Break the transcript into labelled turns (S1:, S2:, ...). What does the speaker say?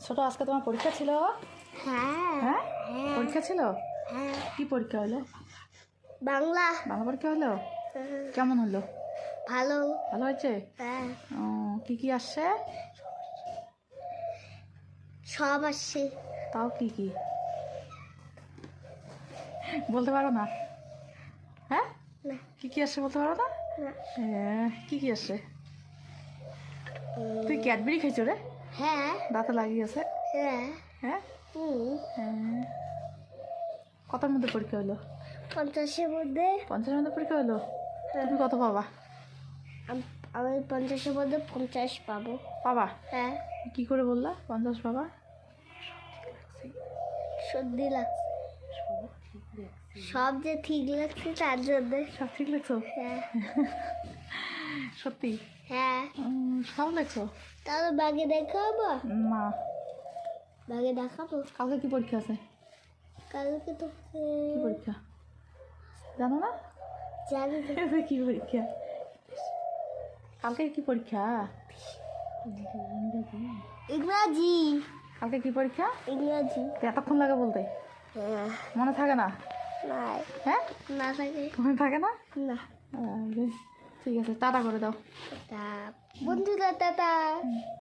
S1: ছোট আজকে তোমার পরীক্ষা ছিল?
S2: হ্যাঁ
S1: হ্যাঁ
S2: হ্যাঁ
S1: পরীক্ষা ছিল।
S2: হ্যাঁ
S1: কি পরীক্ষা হলো?
S2: বাংলা।
S1: বাংলা পরীক্ষা হলো?
S2: হ্যাঁ,
S1: কেমন হলো?
S2: ভালো।
S1: ভালো হয়েছে?
S2: হ্যাঁ
S1: ও, কি কি আসছে?
S2: সব আসছে।
S1: তাও কি কি বলতে পারো না? হ্যাঁ
S2: না
S1: কি কি আসছে বলতে পারো না?
S2: না
S1: কি কি আসছে? তুই ক্যাডবেরি খাইছো রে?
S2: হ্যাঁ
S1: দাঁতে লাগিয়ে আছে।
S2: হ্যাঁ
S1: হ্যাঁ হ্যাঁ। কতর মধ্যে পরীক্ষা হলো?
S2: 50-এর মধ্যে
S1: 50-এর মধ্যে পরীক্ষা হলো। তুমি কত পাবা?
S2: আমি 50-এর মধ্যে 50 পাবো।
S1: পাবা?
S2: হ্যাঁ
S1: কি করে বললা 50 পাবা?
S2: সর্দি লাগছে, সব যে ঠিক লাগছে তার জন্য।
S1: সব ঠিক লাগছো?
S2: হ্যাঁ
S1: সত্যি?
S2: হ্যাঁ
S1: সব লাগছো?
S2: তাহলে বাগে দেখাবো,
S1: না।
S2: বাগে দেখাবো।
S1: কালকে কি পরীক্ষা আছে?
S2: কালকে তো
S1: কি পরীক্ষা জানো না?
S2: জানি তো।
S1: কি পরীক্ষা? কালকে কি পরীক্ষা?
S2: ইংরাজি।
S1: কালকে কি পরীক্ষা?
S2: ইংরাজি।
S1: এতক্ষণ লাগে বলতে?
S2: হ্যাঁ
S1: মনে থাকে না?
S2: নাই
S1: হ্যাঁ
S2: না থাকে
S1: মনে থাকে না?
S2: না।
S1: আরে, ঠিক আছে টাটা করে দাও।
S2: তা বন্ধুরা টাটা।